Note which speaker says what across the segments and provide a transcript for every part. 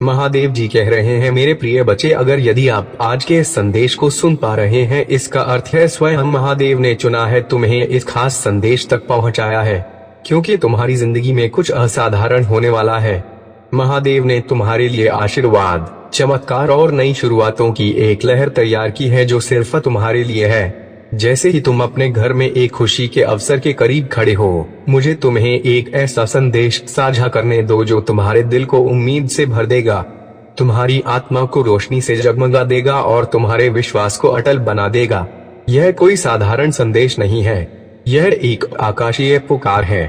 Speaker 1: महादेव जी कह रहे हैं, मेरे प्रिय बच्चे, अगर यदि आप आज के इस संदेश को सुन पा रहे हैं, इसका अर्थ है स्वयं महादेव ने चुना है, तुम्हें इस खास संदेश तक पहुंचाया है, क्योंकि तुम्हारी जिंदगी में कुछ असाधारण होने वाला है। महादेव ने तुम्हारे लिए आशीर्वाद, चमत्कार और नई शुरुआतों की एक लहर तैयार की है, जो सिर्फ तुम्हारे लिए है। जैसे ही तुम अपने घर में एक खुशी के अवसर के करीब खड़े हो, मुझे तुम्हें एक ऐसा संदेश साझा करने दो जो तुम्हारे दिल को उम्मीद से भर देगा, तुम्हारी आत्मा को रोशनी से जगमगा देगा और तुम्हारे विश्वास को अटल बना देगा। यह कोई साधारण संदेश नहीं है, यह एक आकाशीय पुकार है,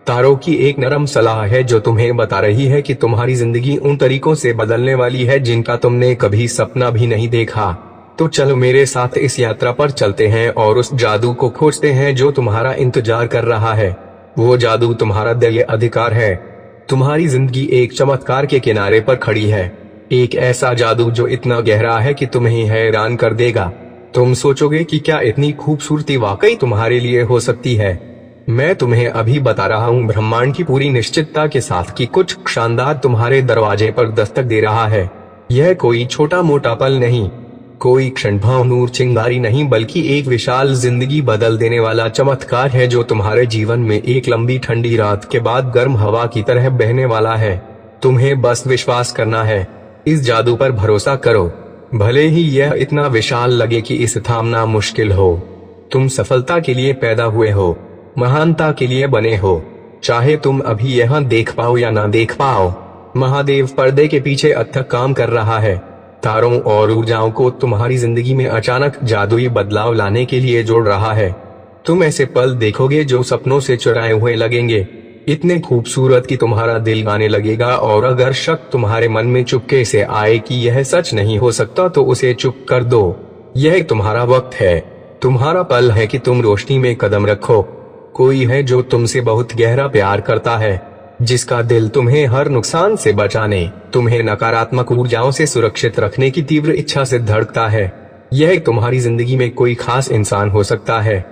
Speaker 1: तारों की एक नरम सलाह है जो तुम्हें बता रही है कि तुम्हारी जिंदगी उन तरीकों से बदलने वाली है जिनका तुमने कभी सपना भी नहीं देखा। तो चलो मेरे साथ इस यात्रा पर चलते हैं और उस जादू को खोजते हैं जो तुम्हारा इंतजार कर रहा है। वो जादू तुम्हारा दैवीय अधिकार है। तुम्हारी जिंदगी एक चमत्कार के किनारे पर खड़ी है, एक ऐसा जादू जो इतना गहरा है कि तुम्हें हैरान कर देगा। तुम सोचोगे कि क्या इतनी खूबसूरती वाकई तुम्हारे लिए हो सकती है। मैं तुम्हें अभी बता रहा हूँ ब्रह्मांड की पूरी निश्चितता के साथ कि कुछ शानदार तुम्हारे दरवाजे पर दस्तक दे रहा है। यह कोई छोटा मोटा पल नहीं, कोई क्षणभंगुर नूर चिंगारी नहीं, बल्कि एक विशाल जिंदगी बदल देने वाला चमत्कार है जो तुम्हारे जीवन में एक लंबी ठंडी रात के बाद गर्म हवा की तरह बहने वाला है। तुम्हें बस विश्वास करना है, इस जादू पर भरोसा करो, भले ही यह इतना विशाल लगे कि इसे थामना मुश्किल हो। तुम सफलता के लिए पैदा हुए हो, महानता के लिए बने हो, चाहे तुम अभी यहाँ देख पाओ या ना देख पाओ। महादेव पर्दे के पीछे अथक काम कर रहा है, तारों और ऊर्जाओं को तुम्हारी जिंदगी में अचानक जादुई बदलाव लाने के लिए जोड़ रहा है। तुम ऐसे पल देखोगे जो सपनों से चुराए हुए लगेंगे, इतने खूबसूरत कि तुम्हारा दिल गाने लगेगा। और अगर शक तुम्हारे मन में चुपके से आए कि यह सच नहीं हो सकता, तो उसे चुप कर दो। यह तुम्हारा वक्त है, तुम्हारा पल है कि तुम रोशनी में कदम रखो। कोई है जो तुमसे बहुत गहरा प्यार करता है, जिसका दिल तुम्हें हर नुकसान से बचाने, तुम्हें नकारात्मक ऊर्जाओं से सुरक्षित रखने की तीव्र इच्छा से धड़कता है। यह तुम्हारी जिंदगी में कोई खास इंसान हो सकता है,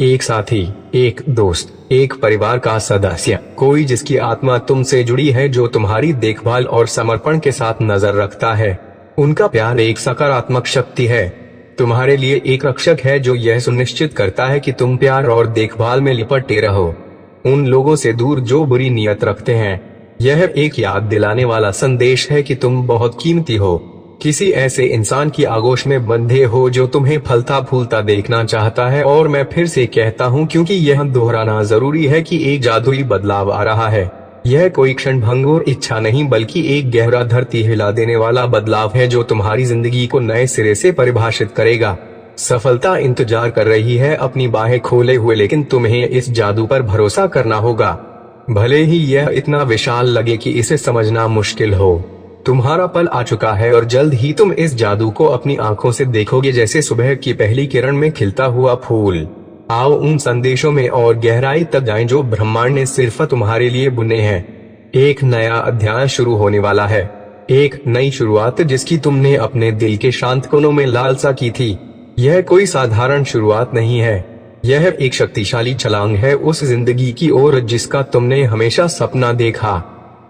Speaker 1: एक साथी, एक दोस्त, एक परिवार का सदस्य, कोई जिसकी आत्मा तुमसे जुड़ी है, जो तुम्हारी देखभाल और समर्पण के साथ नजर रखता है। उनका प्यार एक सकारात्मक शक्ति है, तुम्हारे लिए एक रक्षक है जो यह सुनिश्चित करता है कि तुम प्यार और देखभाल में लिपटे रहो, उन लोगों से दूर जो बुरी नीयत रखते हैं। यह एक याद दिलाने वाला संदेश है कि तुम बहुत कीमती हो, किसी ऐसे इंसान की आगोश में बंधे हो जो तुम्हें फलता फूलता देखना चाहता है। और मैं फिर से कहता हूँ, क्योंकि यह दोहराना जरूरी है कि एक जादुई बदलाव आ रहा है। यह कोई क्षणभंगुर इच्छा नहीं, बल्कि एक गहरा धरती हिला देने वाला बदलाव है जो तुम्हारी जिंदगी को नए सिरे से परिभाषित करेगा। सफलता इंतजार कर रही है अपनी बाहें खोले हुए, लेकिन तुम्हें इस जादू पर भरोसा करना होगा, भले ही यह इतना विशाल लगे कि इसे समझना मुश्किल हो। तुम्हारा पल आ चुका है और जल्द ही तुम इस जादू को अपनी आंखों से देखोगे, जैसे सुबह की पहली किरण में खिलता हुआ फूल। आओ उन संदेशों में और गहराई तक जाएं जो ब्रह्मांड ने सिर्फ तुम्हारे लिए बुने हैं। एक नया अध्याय शुरू होने वाला है, एक नई शुरुआत जिसकी तुमने अपने दिल के शांत कोनों में लालसा की थी। यह कोई साधारण शुरुआत नहीं है, यह एक शक्तिशाली छलांग है उस जिंदगी की ओर जिसका तुमने हमेशा सपना देखा।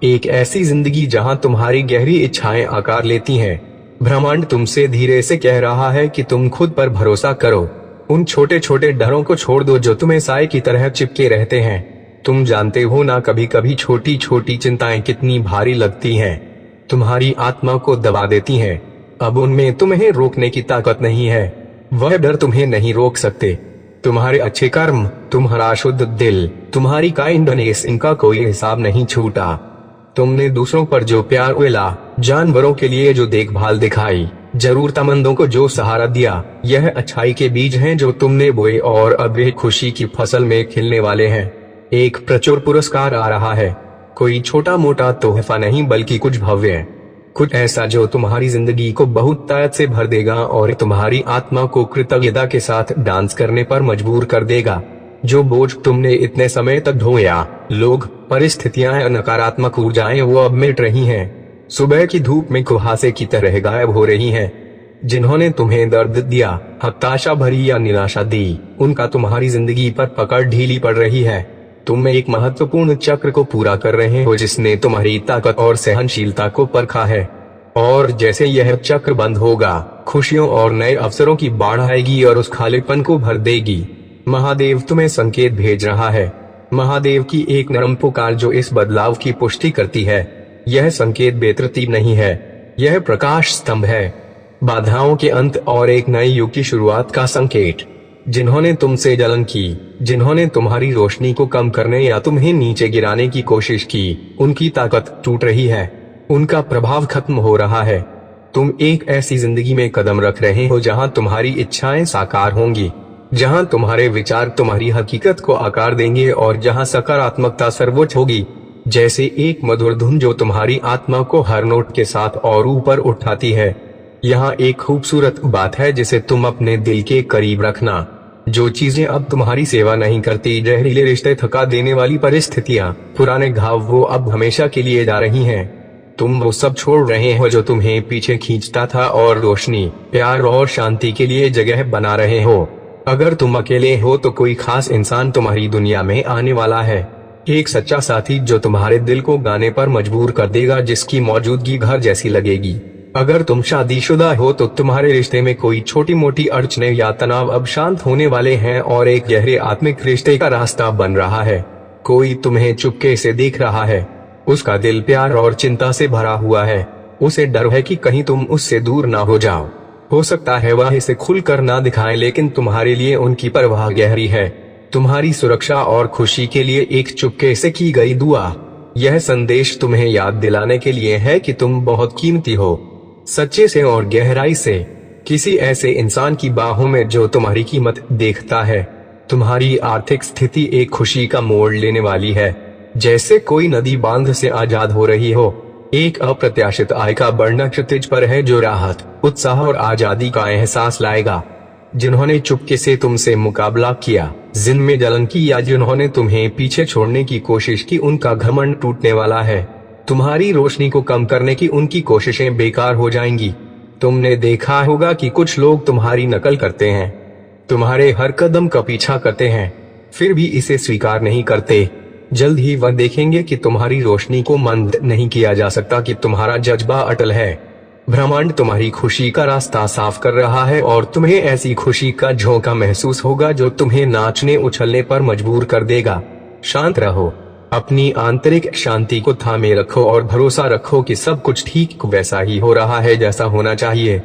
Speaker 1: एक ऐसी जिंदगी जहां तुम्हारी गहरी इच्छाएं आकार लेती हैं। ब्रह्मांड तुमसे धीरे से कह रहा है कि तुम खुद पर भरोसा करो, उन छोटे छोटे डरों को छोड़ दो जो तुम्हें साए की तरह चिपके रहते हैं। तुम जानते हो ना, कभी कभी छोटी छोटी चिंताएं कितनी भारी लगती हैं, तुम्हारी आत्मा को दबा देती हैं। अब उनमें तुम्हें रोकने की ताकत नहीं है, वह डर तुम्हें नहीं रोक सकते। तुम्हारे अच्छे कर्म, तुम्हारा शुद्ध दिल, तुम्हारी काइंडनेस, इनका कोई हिसाब नहीं छूटा। तुमने दूसरों पर जो प्यार उड़ेला, जानवरों के लिए जो देखभाल दिखाई, जरूरतमंदों को जो सहारा दिया, यह अच्छाई के बीज हैं जो तुमने बोए और अब वे खुशी की फसल में खिलने वाले हैं। एक प्रचुर पुरस्कार आ रहा है, कोई छोटा मोटा तोहफा नहीं, बल्कि कुछ भव्य, कुछ ऐसा जो तुम्हारी जिंदगी को बहुत ताकत से भर देगा और तुम्हारी आत्मा को कृतज्ञता के साथ डांस करने पर मजबूर कर देगा। जो बोझ तुमने इतने समय तक ढोया, लोग, परिस्थितियां या नकारात्मक ऊर्जाएं, वो अब मिट रही हैं, सुबह की धूप में कुहासे की तरह गायब हो रही हैं। जिन्होंने तुम्हें दर्द दिया, हताशा भरी या निराशा दी, उनका तुम्हारी जिंदगी पर पकड़ ढीली पड़ रही है। तुम एक महत्वपूर्ण चक्र को पूरा कर रहे हो जिसने तुम्हारी ताकत और सहनशीलता को परखा है। और जैसे यह चक्र बंद होगा, खुशियों और नए अवसरों की बाढ़ आएगी और उस खालीपन को भर देगी। महादेव तुम्हें संकेत भेज रहा है। महादेव की एक नरम पुकार जो इस बदलाव की पुष्टि करती है। यह संकेत बेतरतीब नहीं है, यह प्रकाश स्तंभ है, बाधाओं के अंत और एक नए युग की शुरुआत का संकेत। जिन्होंने तुमसे जलन की, जिन्होंने तुम्हारी रोशनी को कम करने या तुम्हें नीचे गिराने की कोशिश की, उनकी ताकत टूट रही है, उनका प्रभाव खत्म हो रहा है। तुम एक ऐसी जिंदगी में कदम रख रहे हो जहां तुम्हारी इच्छाएं साकार होंगी, जहां तुम्हारे विचार तुम्हारी हकीकत को आकार देंगे और जहां सकारात्मकता सर्वोच्च होगी। जैसे एक मधुर धुन जो तुम्हारी आत्मा को हर नोट के साथ और ऊपर उठाती है। यहाँ एक खूबसूरत बात है जिसे तुम अपने दिल के करीब रखना। जो चीजें अब तुम्हारी सेवा नहीं करती, जहरीले रिश्ते, थका देने वाली परिस्थितियाँ, पुराने घाव, वो अब हमेशा के लिए जा रही हैं। तुम वो सब छोड़ रहे हो जो तुम्हें पीछे खींचता था और रोशनी, प्यार और शांति के लिए जगह बना रहे हो। अगर तुम अकेले हो तो कोई खास इंसान तुम्हारी दुनिया में आने वाला है। एक सच्चा साथी जो तुम्हारे दिल को गाने पर मजबूर कर देगा, जिसकी मौजूदगी घर जैसी लगेगी। अगर तुम शादीशुदा हो तो तुम्हारे रिश्ते में कोई छोटी मोटी अड़चनें या तनाव अब शांत होने वाले हैं और एक गहरे आत्मिक रिश्ते का रास्ता बन रहा है। कोई तुम्हें चुपके से देख रहा है, उसका दिल प्यार और चिंता से भरा हुआ है। उसे डर है कि कहीं तुम उससे दूर ना हो जाओ। हो सकता है वह इसे खुलकर ना दिखाए, लेकिन तुम्हारे लिए उनकी परवाह गहरी है। तुम्हारी सुरक्षा और खुशी के लिए एक चुपके से की गई दुआ। यह संदेश तुम्हें याद दिलाने के लिए है कि तुम बहुत कीमती हो, सच्चे से और गहराई से, किसी ऐसे इंसान की बाहों में जो तुम्हारी कीमत देखता है। तुम्हारी आर्थिक स्थिति एक खुशी का मोड़ लेने वाली है, जैसे कोई नदी बांध से आजाद हो रही हो। एक अप्रत्याशित आय का बढ़ना क्षितिज पर है जो राहत, उत्साह और आजादी का एहसास लाएगा। जिन्होंने चुपके से तुमसे मुकाबला किया, जिनमें जलन की या जिन्होंने तुम्हें पीछे छोड़ने की कोशिश की, उनका घमंड टूटने वाला है। तुम्हारी रोशनी को कम करने की उनकी कोशिशें बेकार हो जाएंगी। तुमने देखा होगा कि कुछ लोग तुम्हारी नकल करते हैं, तुम्हारे हर कदम का पीछा करते हैं, फिर भी इसे स्वीकार नहीं करते। जल्द ही वह देखेंगे कि तुम्हारी रोशनी को मंद नहीं किया जा सकता, कि तुम्हारा जज्बा अटल है। ब्रह्मांड तुम्हारी खुशी का रास्ता साफ कर रहा है और तुम्हें ऐसी खुशी का झोंका महसूस होगा जो तुम्हें नाचने उछलने पर मजबूर कर देगा। शांत रहो, अपनी आंतरिक शांति को थामे रखो और भरोसा रखो कि सब कुछ ठीक वैसा ही हो रहा है जैसा होना चाहिए।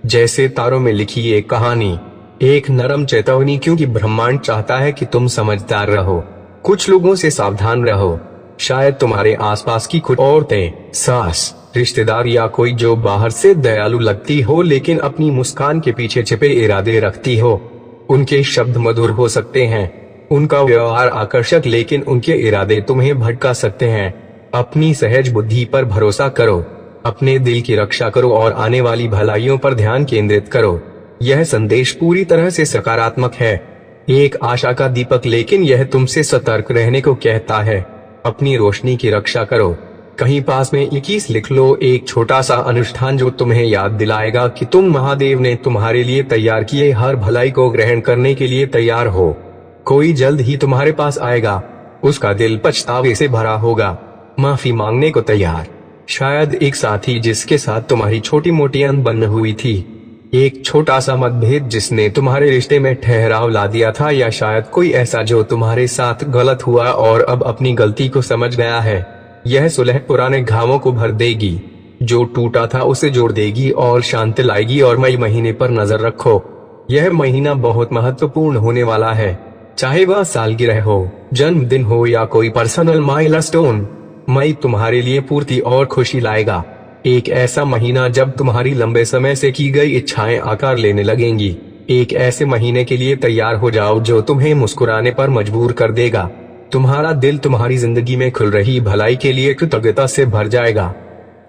Speaker 1: जैसे तारों में लिखी एक कहानी, एक नरम चेतावनी, क्योंकि ब्रह्मांड चाहता है कि तुम समझदार रहो। कुछ लोगों से सावधान रहो, शायद तुम्हारे आसपास की कुछ औरतें, सास, रिश्तेदार या कोई जो बाहर से दयालु लगती हो लेकिन अपनी मुस्कान के पीछे छिपे इरादे रखती हो। उनके शब्द मधुर हो सकते हैं, उनका व्यवहार आकर्षक, लेकिन उनके इरादे तुम्हें भटका सकते हैं। अपनी सहज बुद्धि पर भरोसा करो, अपने दिल की रक्षा करो और आने वाली भलाइयों पर ध्यान केंद्रित करो। यह संदेश पूरी तरह से सकारात्मक है, एक आशा का दीपक, लेकिन यह तुमसे सतर्क रहने को कहता है। अपनी रोशनी की रक्षा करो। कहीं पास में 21 लिख लो, एक छोटा सा अनुष्ठान जो तुम्हें याद दिलाएगा कि तुम महादेव ने तुम्हारे लिए तैयार किए हर भलाई को ग्रहण करने के लिए तैयार हो। कोई जल्द ही तुम्हारे पास आएगा, उसका दिल पछतावे से भरा होगा, माफी मांगने को तैयार। शायद एक साथी जिसके साथ तुम्हारी छोटी मोटी अनबन हुई थी, एक छोटा सा मतभेद जिसने तुम्हारे रिश्ते में ठहराव ला दिया था, या शायद कोई ऐसा जो तुम्हारे साथ गलत हुआ और अब अपनी गलती को समझ गया है। यह सुलह पुराने घावों को भर देगी, जो टूटा था उसे जोड़ देगी और शांति लाएगी। और मई महीने पर नजर रखो, यह महीना बहुत महत्वपूर्ण होने वाला है। चाहे वह सालगिरह हो, जन्मदिन हो या कोई पर्सनल माइलस्टोन, मई तुम्हारे लिए पूर्ति और खुशी लाएगा। एक ऐसा महीना जब तुम्हारी लंबे समय से की गई इच्छाएं आकार लेने लगेंगी। एक ऐसे महीने के लिए तैयार हो जाओ जो तुम्हें मुस्कुराने पर मजबूर कर देगा। तुम्हारा दिल तुम्हारी जिंदगी में खुल रही भलाई के लिए कृतज्ञता से भर जाएगा।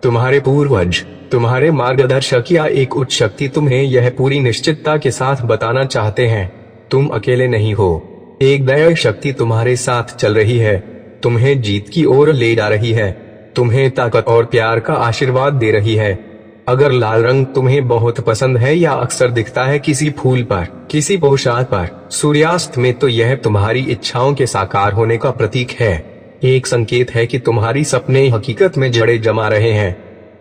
Speaker 1: तुम्हारे पूर्वज, तुम्हारे मार्गदर्शक या एक उच्च शक्ति तुम्हें यह पूरी निश्चितता के साथ बताना चाहते हैं, तुम अकेले नहीं हो। एक दैवीय शक्ति तुम्हारे साथ चल रही है, तुम्हें जीत की ओर ले जा रही है, तुम्हें ताकत और प्यार का आशीर्वाद दे रही है। अगर लाल रंग तुम्हें बहुत पसंद है या अक्सर दिखता है किसी फूल पर, किसी पोशाक पर, सूर्यास्त में, तो यह तुम्हारी इच्छाओं के साकार होने का प्रतीक है। एक संकेत है कि तुम्हारी सपने हकीकत में जड़ें जमा रहे हैं।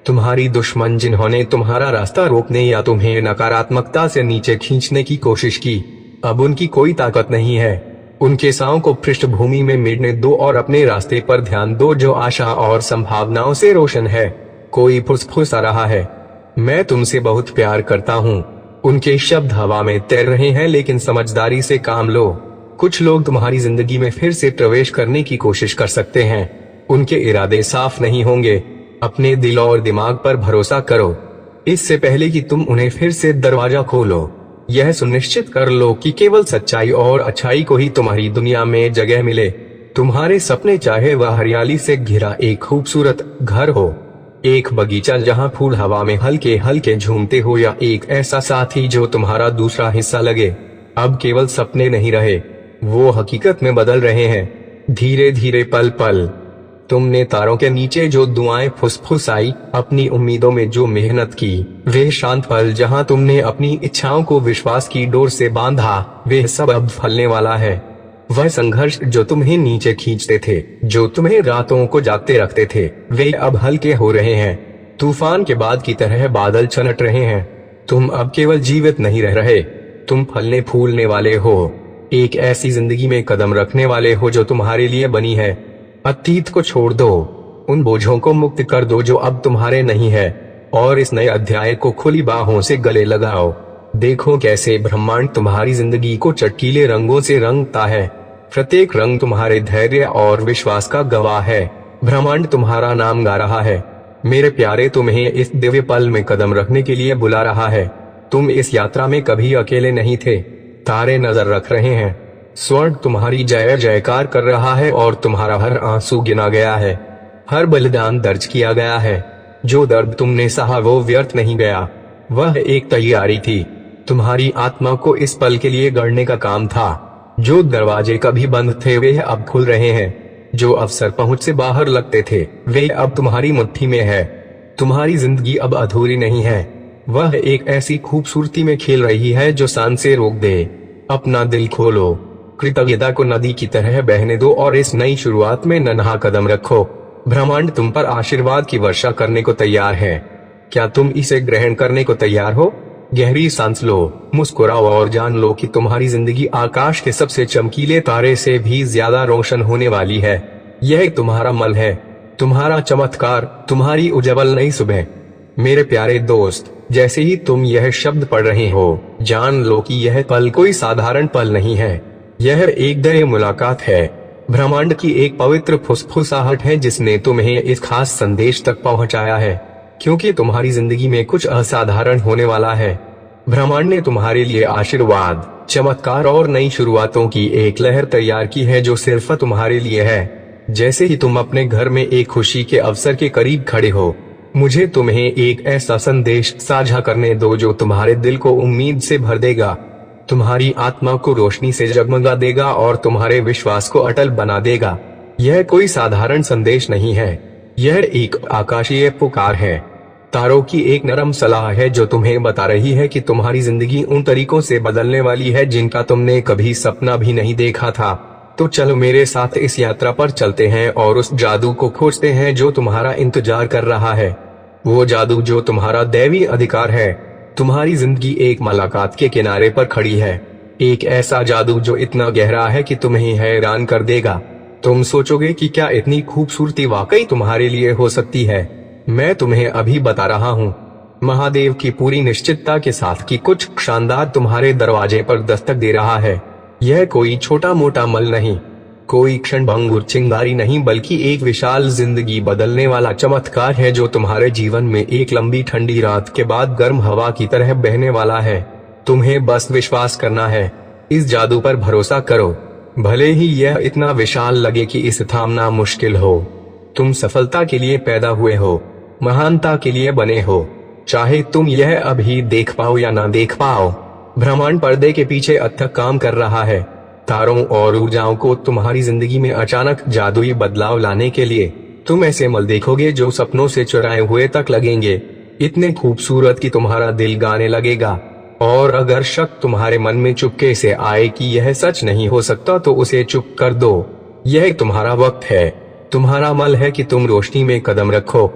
Speaker 1: तुम्हारी दुश्मन जिन्होंने तुम्हारा रास्ता रोकने या तुम्हें नकारात्मकता से नीचे खींचने की कोशिश की, अब उनकी कोई ताकत नहीं है। उनके साओं को पृष्ठभूमि में मिटने दो और अपने रास्ते पर ध्यान दो जो आशा और संभावनाओं से रोशन है। कोई फुसफुसा रहा है, मैं तुमसे बहुत प्यार करता हूँ। उनके शब्द हवा में तैर रहे हैं, लेकिन समझदारी से काम लो। कुछ लोग तुम्हारी जिंदगी में फिर से प्रवेश करने की कोशिश कर सकते हैं। उनके इरादे साफ नहीं होंगे। अपने दिल और दिमाग पर भरोसा करो, इससे पहले कि तुम उन्हें फिर से दरवाजा खोलो। यह सुनिश्चित कर लो कि केवल सच्चाई और अच्छाई को ही तुम्हारी दुनिया में जगह मिले। तुम्हारे सपने, चाहे वह हरियाली से घिरा एक खूबसूरत घर हो, एक बगीचा जहां फूल हवा में हल्के हल्के झूमते हो, या एक ऐसा साथी जो तुम्हारा दूसरा हिस्सा लगे, अब केवल सपने नहीं रहे, वो हकीकत में बदल रहे हैं। धीरे धीरे, पल पल। तुमने तारों के नीचे जो दुआएं फुसफुसाई, अपनी उम्मीदों में जो मेहनत की, वे शांत पल जहां तुमने अपनी इच्छाओं को विश्वास की डोर से बांधा, वे सब अब फलने वाला है। वह संघर्ष जो तुम्हें नीचे खींचते थे, जो तुम्हें रातों को जागते रखते थे, वे अब हल्के हो रहे हैं। तूफान के बाद की तरह बादल छनट रहे हैं। तुम अब केवल जीवित नहीं रह रहे, तुम फलने फूलने वाले हो। एक ऐसी जिंदगी में कदम रखने वाले हो जो तुम्हारे लिए बनी है। अतीत को छोड़ दो, उन बोझों को मुक्त कर दो जो अब तुम्हारे नहीं है, और इस नए अध्याय को खुली बाहों से गले लगाओ। देखो कैसे ब्रह्मांड तुम्हारी जिंदगी को चटकीले रंगों से रंगता है। प्रत्येक रंग तुम्हारे धैर्य और विश्वास का गवाह है। ब्रह्मांड तुम्हारा नाम गा रहा है। मेरे प्यारे, तुम्हें इस दिव्य पल में कदम रखने के लिए बुला रहा है। तुम इस यात्रा में कभी अकेले नहीं थे। तारे नजर रख रहे हैं, स्वर्ग तुम्हारी जय जयकार कर रहा है, और तुम्हारा हर आंसू गिना गया है, हर बलिदान दर्ज किया गया है। जो दर्द तुमने सहा वो व्यर्थ नहीं गया, वह एक तैयारी थी। तुम्हारी आत्मा को इस पल के लिए गढ़ने का काम था। जो दरवाजे कभी बंद थे वे अब खुल रहे हैं। जो अवसर पहुंच से बाहर लगते थे वे अब तुम्हारी मुट्ठी में है। तुम्हारी जिंदगी अब अधूरी नहीं है, वह एक ऐसी खूबसूरती में खेल रही है जो सांस से रोक दे। अपना दिल खोलो, कृतज्ञता को नदी की तरह बहने दो, और इस नई शुरुआत में नन्हा कदम रखो। ब्रह्मांड तुम पर आशीर्वाद की वर्षा करने को तैयार है। क्या तुम इसे ग्रहण करने को तैयार हो? गहरी सांस लो, मुस्कुराओ और जान लो कि तुम्हारी जिंदगी आकाश के सबसे चमकीले तारे से भी ज्यादा रोशन होने वाली है। यह तुम्हारा मल है, तुम्हारा चमत्कार, तुम्हारी उज्जवल नई सुबह। मेरे प्यारे दोस्त, जैसे ही तुम यह शब्द पढ़ रहे हो, जान लो कि यह पल कोई साधारण पल नहीं है। यह एक दया मुलाकात है, ब्रह्मांड की एक पवित्र फुसफुसाहट है जिसने तुम्हें इस खास संदेश तक पहुंचाया है, क्योंकि तुम्हारी जिंदगी में कुछ असाधारण होने वाला है। ब्रह्मांड ने तुम्हारे लिए आशीर्वाद, चमत्कार और नई शुरुआतों की एक लहर तैयार की है जो सिर्फ तुम्हारे लिए है। जैसे ही तुम अपने घर में एक खुशी के अवसर के करीब खड़े हो, मुझे तुम्हें एक ऐसा संदेश साझा करने दो जो तुम्हारे दिल को उम्मीद से भर देगा, तुम्हारी आत्मा को रोशनी से जगमगा देगा और तुम्हारे विश्वास को अटल बना देगा। यह कोई साधारण संदेश नहीं है, यह एक आकाशीय पुकार है। तारों की एक नरम सलाह है जो तुम्हें बता रही है कि तुम्हारी जिंदगी उन तरीकों से बदलने वाली है जिनका तुमने कभी सपना भी नहीं देखा था। तो चलो मेरे साथ इस यात्रा पर चलते हैं और उस जादू को खोजते हैं जो तुम्हारा इंतजार कर रहा है। वो जादू जो तुम्हारा दैवी अधिकार है। तुम्हारी जिंदगी एक मुलाकात के किनारे पर खड़ी है, एक ऐसा जादू जो इतना गहरा है कि तुम्हें हैरान कर देगा। तुम सोचोगे कि क्या इतनी खूबसूरती वाकई तुम्हारे लिए हो सकती है। मैं तुम्हें अभी बता रहा हूँ, महादेव की पूरी निश्चितता के साथ कि कुछ शानदार तुम्हारे दरवाजे पर दस्तक दे रहा है। यह कोई छोटा मोटा मल नहीं, कोई क्षणभंगुर चिंगारी नहीं, बल्कि एक विशाल जिंदगी बदलने वाला चमत्कार है जो तुम्हारे जीवन में एक लंबी ठंडी रात के बाद गर्म हवा की तरह बहने वाला है। तुम्हें बस विश्वास करना है, इस जादू पर भरोसा करो। भले ही यह इतना विशाल लगे कि इसे थामना मुश्किल हो। तुम सफलता के लिए पैदा हुए हो, महानता के लिए बने हो, चाहे तुम यह अभी देख पाओ या ना देख पाओ। ब्रह्मांड पर्दे के पीछे अथक काम कर रहा है, तारों और ऊर्जाओं को तुम्हारी जिंदगी में अचानक जादुई बदलाव लाने के लिए। तुम ऐसे मल देखोगे जो सपनों से चुराए हुए तक लगेंगे, इतने खूबसूरत कि तुम्हारा दिल गाने लगेगा। और अगर शक तुम्हारे मन में चुपके से आए कि यह सच नहीं हो सकता तो उसे चुप कर दो। यह तुम्हारा वक्त है, तुम्हारा मल है कि तुम रोशनी में कदम रखो।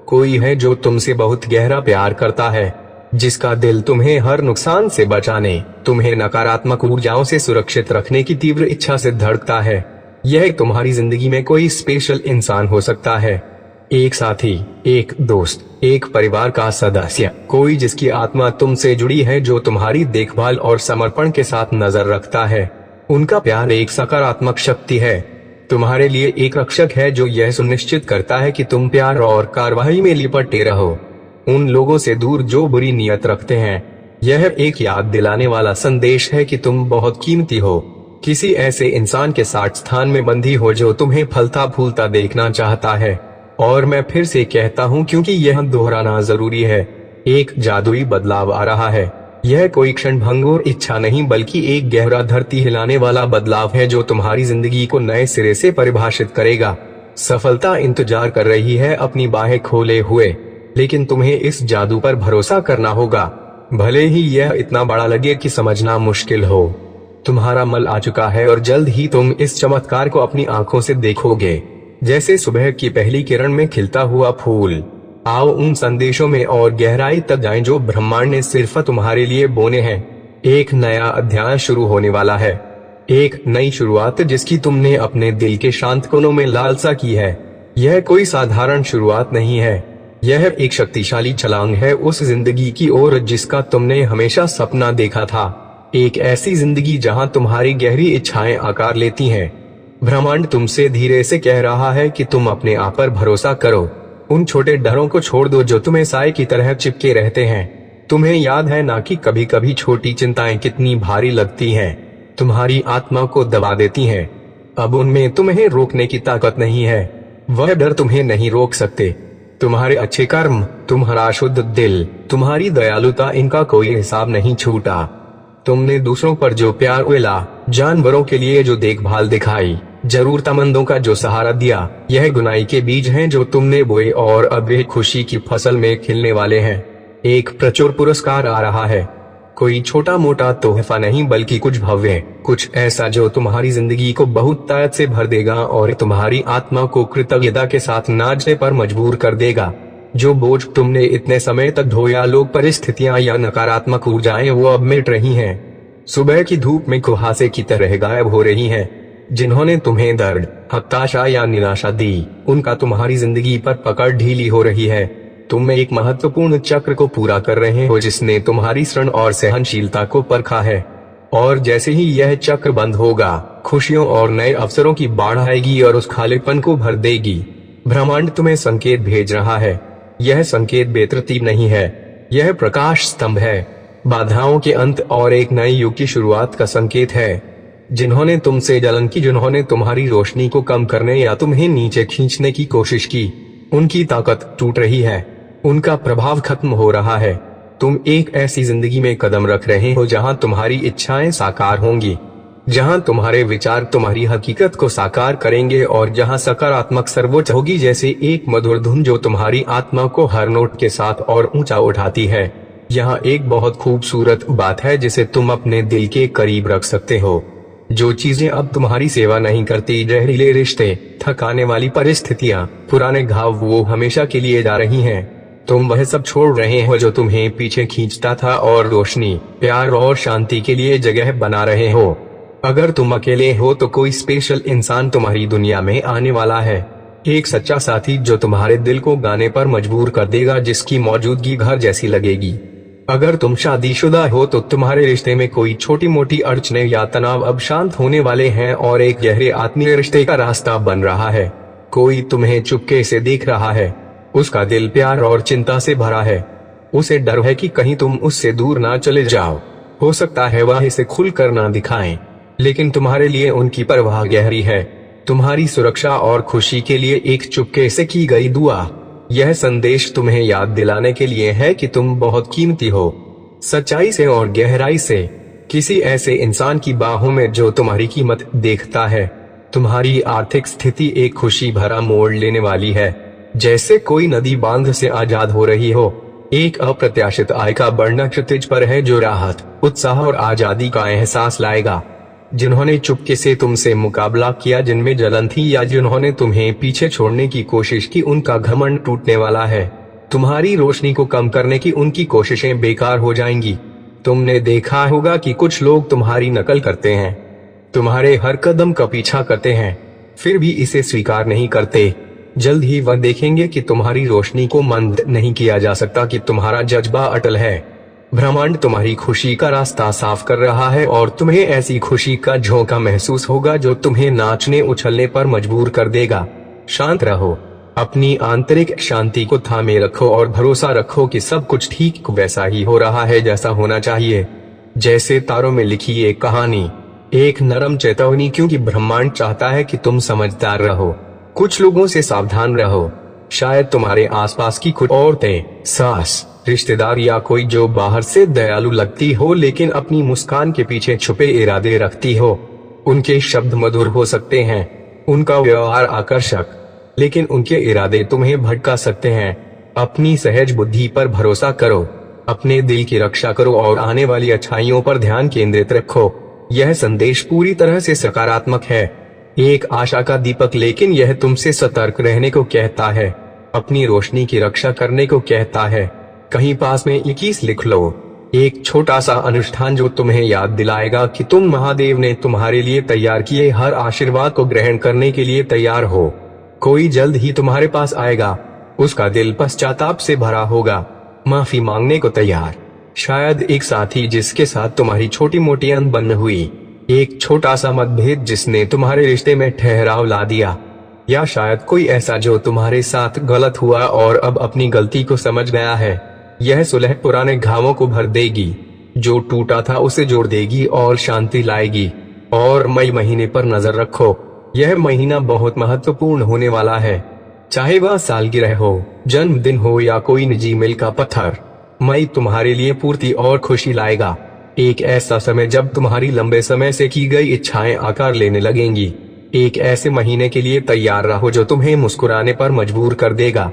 Speaker 1: कोई है जो तुमसे बहुत गहरा प्यार करता है, जिसका दिल तुम्हें हर नुकसान से बचाने, तुम्हें नकारात्मक ऊर्जाओं से सुरक्षित रखने की तीव्र इच्छा से धड़कता है। यह तुम्हारी जिंदगी में कोई स्पेशल इंसान हो सकता है, एक साथी, एक दोस्त, एक परिवार का सदस्य, कोई जिसकी आत्मा तुमसे जुड़ी है, जो तुम्हारी देखभाल और समर्पण के साथ नजर रखता है। उनका प्यार एक सकारात्मक शक्ति है, तुम्हारे लिए एक रक्षक है जो यह सुनिश्चित करता है कि तुम प्यार और कार्रवाई में लिपटे रहो। उन लोगों से दूर जो बुरी नीयत रखते हैं। यह एक याद दिलाने वाला संदेश है कि तुम बहुत कीमती हो, किसी ऐसे इंसान के साथ स्थान में बंधी हो जो तुम्हें फलता फूलता देखना चाहता है। और मैं फिर से कहता हूँ क्योंकि यह दोहराना जरूरी है, एक जादुई बदलाव आ रहा है। यह कोई क्षणभंगुर इच्छा नहीं बल्कि एक गहरा धरती हिलाने वाला बदलाव है जो तुम्हारी जिंदगी को नए सिरे से परिभाषित करेगा। सफलता इंतजार कर रही है अपनी बाहें खोले हुए, लेकिन तुम्हें इस जादू पर भरोसा करना होगा, भले ही यह इतना बड़ा लगे कि समझना मुश्किल हो। तुम्हारा मल आ चुका है और जल्द ही तुम इस चमत्कार को अपनी आंखों से देखोगे, जैसे सुबह की पहली किरण में खिलता हुआ फूल। आओ उन संदेशों में और गहराई तक जाएं जो ब्रह्मांड ने सिर्फ तुम्हारे लिए बोने हैं। एक नया अध्याय शुरू होने वाला है, एक नई शुरुआत जिसकी तुमने अपने दिल के शांत कोनों में लालसा की है। यह कोई साधारण शुरुआत नहीं है, यह एक शक्तिशाली छलांग है उस जिंदगी की ओर जिसका तुमने हमेशा सपना देखा था। एक ऐसी जिंदगी जहां तुम्हारी गहरी इच्छाएं आकार लेती हैं। ब्रह्मांड तुमसे धीरे से कह रहा है कि तुम अपने आप पर भरोसा करो। उन छोटे डरों को छोड़ दो जो तुम्हें साए की तरह चिपके रहते हैं। तुम्हें याद है ना कि कभी कभी छोटी चिंताएं कितनी भारी लगती हैं, तुम्हारी आत्मा को दबा देती हैं। अब उनमें तुम्हें रोकने की ताकत नहीं है, वह डर तुम्हें नहीं रोक सकते। तुम्हारे अच्छे कर्म, तुम्हारा शुद्ध दिल, तुम्हारी दयालुता, इनका कोई हिसाब नहीं छूटा। तुमने दूसरों पर जो प्यार उड़ेला, जानवरों के लिए जो देखभाल दिखाई, जरूरतमंदों का जो सहारा दिया, यह गुनाही के बीज हैं जो तुमने बोए और अब वे खुशी की फसल में खिलने वाले हैं। एक प्रचुर पुरस्कार आ रहा है, कोई छोटा मोटा तोहफा नहीं बल्कि कुछ भव्य, कुछ ऐसा जो तुम्हारी जिंदगी को बहुत ताकत से भर देगा और तुम्हारी आत्मा को कृतज्ञता के साथ नाचने पर मजबूर कर देगा। जो बोझ तुमने इतने समय तक ढोया, लोग, परिस्थितियां या नकारात्मक ऊर्जाएं, वो अब मिट रही हैं। सुबह की धूप में कुहासे की तरह गायब हो रही हैं। जिन्होंने तुम्हें दर्द, हताशा या निराशा दी, उनका तुम्हारी जिंदगी पर पकड़ ढीली हो रही है। तुम एक महत्वपूर्ण चक्र को पूरा कर रहे हो जिसने तुम्हारी श्रण और सहनशीलता को परखा है। और जैसे ही यह चक्र बंद होगा, खुशियों और नए अवसरों की बाढ़ आएगी और उस खालीपन को भर देगी। ब्रह्मांड तुम्हें संकेत भेज रहा है। यह संकेत बेतरतीब नहीं है, यह प्रकाश स्तंभ है, बाधाओं के अंत और एक नए युग की शुरुआत का संकेत है। जिन्होंने तुमसे जलन की, जिन्होंने तुम्हारी रोशनी को कम करने या तुम्हें नीचे खींचने की कोशिश की, उनकी ताकत टूट रही है, उनका प्रभाव खत्म हो रहा है। तुम एक ऐसी जिंदगी में कदम रख रहे हो जहां तुम्हारी इच्छाएं साकार होंगी, जहां तुम्हारे विचार तुम्हारी हकीकत को साकार करेंगे और जहां सकारात्मक सर्वोच्च होगी, जैसे एक मधुर धुन जो तुम्हारी आत्मा को हर नोट के साथ और ऊंचा उठाती है। यहाँ एक बहुत खूबसूरत बात है जिसे तुम अपने दिल के करीब रख सकते हो। जो चीजें अब तुम्हारी सेवा नहीं करती, जहरीले रिश्ते, थकाने वाली परिस्थितियां, पुराने घाव, वो हमेशा के लिए जा रही हैं। तुम वह सब छोड़ रहे हो जो तुम्हें पीछे खींचता था और रोशनी, प्यार और शांति के लिए जगह बना रहे हो। अगर तुम अकेले हो तो कोई स्पेशल इंसान तुम्हारी दुनिया में आने वाला है, एक सच्चा साथी जो तुम्हारे दिल को गाने पर मजबूर कर देगा, जिसकी मौजूदगी घर जैसी लगेगी। अगर तुम शादीशुदा हो तो तुम्हारे रिश्ते में कोई छोटी मोटी अड़चनें या तनाव अब शांत होने वाले हैं और एक गहरे आत्मीय रिश्ते का रास्ता बन रहा है। कोई तुम्हें चुपके से देख रहा है, उसका दिल प्यार और चिंता से भरा है। उसे डर है कि कहीं तुम उससे दूर ना चले जाओ। हो सकता है वह इसे खुलकर ना दिखाएं, लेकिन तुम्हारे लिए उनकी परवाह गहरी है। तुम्हारी सुरक्षा और खुशी के लिए एक चुपके से की गई दुआ। यह संदेश तुम्हें याद दिलाने के लिए है कि तुम बहुत कीमती हो, सच्चाई से और गहराई से, किसी ऐसे इंसान की बाहों में जो तुम्हारी कीमत देखता है। तुम्हारी आर्थिक स्थिति एक खुशी भरा मोड़ लेने वाली है, जैसे कोई नदी बांध से आजाद हो रही हो। एक अप्रत्याशित आय का बढ़ना क्षितिज पर है जो राहत, उत्साह और आजादी का एहसास लाएगा। जिन्होंने चुपके से तुमसे मुकाबला किया, जिनमें जलन थी या जिन्होंने तुम्हें पीछे छोड़ने की कोशिश की, उनका घमंड टूटने वाला है। तुम्हारी रोशनी को कम करने की उनकी कोशिशें बेकार हो जाएंगी। तुमने देखा होगा कि कुछ लोग तुम्हारी नकल करते हैं, तुम्हारे हर कदम का पीछा करते हैं, फिर भी इसे स्वीकार नहीं करते। जल्द ही वह देखेंगे कि तुम्हारी रोशनी को मंद नहीं किया जा सकता, कि तुम्हारा जज्बा अटल है। ब्रह्मांड तुम्हारी खुशी का रास्ता साफ कर रहा है और तुम्हें ऐसी खुशी का झोंका महसूस होगा जो तुम्हें नाचने उछलने पर मजबूर कर देगा। शांत रहो, अपनी आंतरिक शांति को थामे रखो और भरोसा रखो कि सब कुछ ठीक वैसा ही हो रहा है जैसा होना चाहिए। जैसे तारों में लिखी एक कहानी, एक नरम चेतावनी, क्योंकि ब्रह्मांड चाहता है कि तुम समझदार रहो। कुछ लोगों से सावधान रहो, शायद तुम्हारे आसपास की कुछ औरतें, सास, रिश्तेदार या कोई जो बाहर से दयालु लगती हो लेकिन अपनी मुस्कान के पीछे छुपे इरादे रखती हो। उनके शब्द मधुर हो सकते हैं, उनका व्यवहार आकर्षक, लेकिन उनके इरादे तुम्हें भटका सकते हैं। अपनी सहज बुद्धि पर भरोसा करो, अपने दिल की रक्षा करो और आने वाली अच्छाइयों पर ध्यान केंद्रित रखो। यह संदेश पूरी तरह से सकारात्मक है, एक आशा का दीपक, लेकिन यह तुमसे सतर्क रहने को कहता है, अपनी रोशनी की रक्षा करने को कहता है। कहीं पास में 21 लिख लो, एक छोटा सा अनुष्ठान जो तुम्हें याद दिलाएगा कि तुम महादेव ने तुम्हारे लिए तैयार किए हर आशीर्वाद को ग्रहण करने के लिए तैयार हो। कोई जल्द ही तुम्हारे पास आएगा, उसका दिल पश्चाताप से भरा होगा, माफी मांगने को तैयार। शायद एक साथी जिसके साथ तुम्हारी छोटी मोटी अनबन हुई, एक छोटा सा मतभेद जिसने तुम्हारे रिश्ते में ठहराव ला दिया, या शायद कोई ऐसा जो तुम्हारे साथ गलत हुआ और अब अपनी गलती को समझ गया है। यह सुलह पुराने घावों को भर देगी, जो टूटा था उसे जोड़ देगी और शांति लाएगी। और मई महीने पर नजर रखो, यह महीना बहुत महत्वपूर्ण होने वाला है। चाहे वह सालगिरह हो, जन्मदिन हो या कोई निजी मिल का पत्थर, मई तुम्हारे लिए पूर्ति और खुशी लाएगा। एक ऐसा समय जब तुम्हारी लंबे समय से की गई इच्छाएं आकार लेने लगेंगी। एक ऐसे महीने के लिए तैयार रहो जो तुम्हें मुस्कुराने पर मजबूर कर देगा।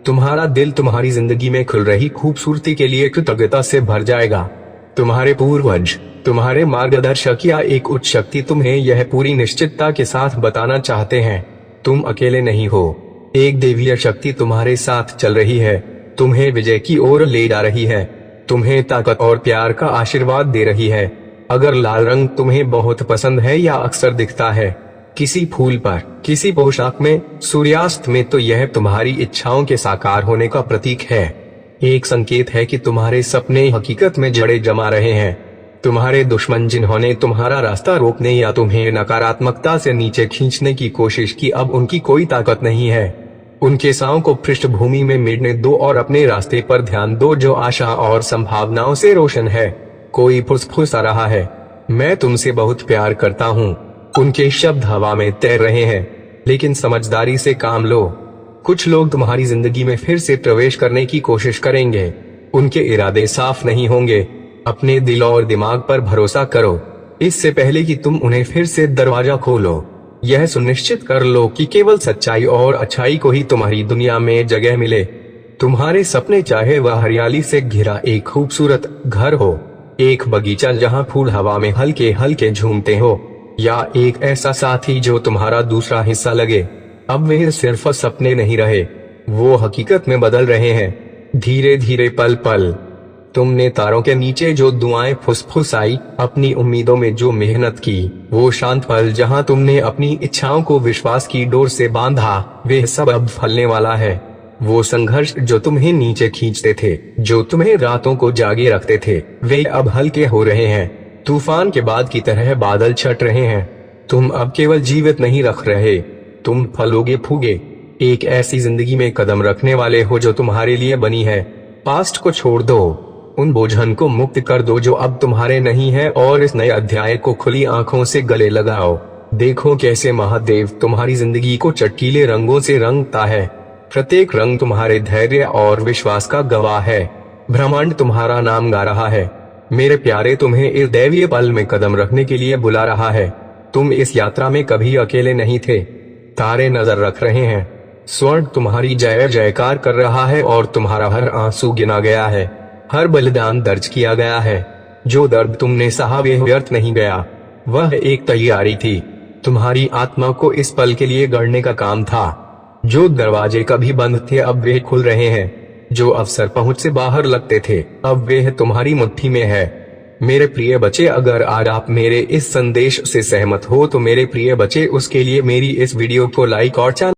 Speaker 1: तुम्हारा दिल तुम्हारी जिंदगी में खुल रही खूबसूरती के लिए कृतज्ञता से भर जाएगा। तुम्हारे पूर्वज, तुम्हारे मार्गदर्शक या एक उच्च शक्ति तुम्हें यह पूरी निश्चितता के साथ बताना चाहते हैं, तुम अकेले नहीं हो। एक देवीय शक्ति तुम्हारे साथ चल रही है, तुम्हें विजय की ओर ले जा रही है, तुम्हें ताकत और प्यार का आशीर्वाद दे रही है। अगर लाल रंग तुम्हें बहुत पसंद है या अक्सर दिखता है किसी फूल पर, किसी पोशाक में, सूर्यास्त में, तो यह तुम्हारी इच्छाओं के साकार होने का प्रतीक है। एक संकेत है कि तुम्हारे सपने हकीकत में जड़ें जमा रहे हैं। तुम्हारे दुश्मन जिन्होंने तुम्हारा रास्ता रोकने या तुम्हें नकारात्मकता से नीचे खींचने की कोशिश की, अब उनकी कोई ताकत नहीं है। उनके साओं को पृष्ठभूमि में मिटने दो और अपने रास्ते पर ध्यान दो जो आशा और संभावनाओं से रोशन है। कोई फुसफुसा रहा है, मैं तुमसे बहुत प्यार करता हूँ। उनके शब्द हवा में तैर रहे हैं, लेकिन समझदारी से काम लो। कुछ लोग तुम्हारी जिंदगी में फिर से प्रवेश करने की कोशिश करेंगे, उनके इरादे साफ नहीं होंगे। अपने दिल और दिमाग पर भरोसा करो, इससे पहले कि तुम उन्हें फिर से दरवाजा खोलो। यह सुनिश्चित कर लो कि केवल सच्चाई और अच्छाई को ही तुम्हारी दुनिया में जगह मिले। तुम्हारे सपने, चाहे वह हरियाली से घिरा एक खूबसूरत घर हो, एक बगीचा जहां फूल हवा में हल्के हल्के झूमते हो, या एक ऐसा साथी जो तुम्हारा दूसरा हिस्सा लगे, अब वे सिर्फ सपने नहीं रहे, वो हकीकत में बदल रहे हैं, धीरे धीरे, पल पल। तुमने तारों के नीचे जो दुआएं फुसफुसाई, अपनी उम्मीदों में जो मेहनत की, वो शांत पल जहां तुमने अपनी इच्छाओं को विश्वास की डोर से बांधा, वे सब अब फलने वाला है। वो संघर्ष जो तुम्हें नीचे खींचते थे, जो तुम्हें रातों को जागे रखते थे, वे अब हल्के हो रहे हैं। तूफान के बाद की तरह बादल छट रहे हैं। तुम अब केवल जीवित नहीं रख रहे, तुम फलोगे फूगे। एक ऐसी जिंदगी में कदम रखने वाले हो जो तुम्हारे लिए बनी है। पास्ट को छोड़ दो, उन बोझन को मुक्त कर दो जो अब तुम्हारे नहीं है, और इस नए अध्याय को खुली आंखों से गले लगाओ। देखो कैसे महादेव तुम्हारी जिंदगी को चटकीले रंगों से रंगता है। प्रत्येक रंग तुम्हारे धैर्य और विश्वास का गवाह है। ब्रह्मांड तुम्हारा नाम गा रहा है। मेरे प्यारे, तुम्हें इस दैवीय पल में कदम रखने के लिए बुला रहा है। तुम इस यात्रा में कभी अकेले नहीं थे। तारे नजर रख रहे हैं, स्वर्ग तुम्हारी जय जयकार कर रहा है और तुम्हारा हर आंसू गिना गया है, हर बलिदान दर्ज किया गया है। जो दर्द तुमने सहा वह व्यर्थ नहीं गया, वह एक तैयारी थी। तुम्हारी आत्मा को इस पल के लिए गढ़ने का काम था। जो दरवाजे कभी बंद थे अब वे खुल रहे हैं, जो अवसर पहुंच से बाहर लगते थे अब वे तुम्हारी मुट्ठी में है। मेरे प्रिय बच्चे, अगर आज आप मेरे इस संदेश से सहमत हो तो मेरे प्रिय बच्चे उसके लिए मेरी इस वीडियो को लाइक और चैनल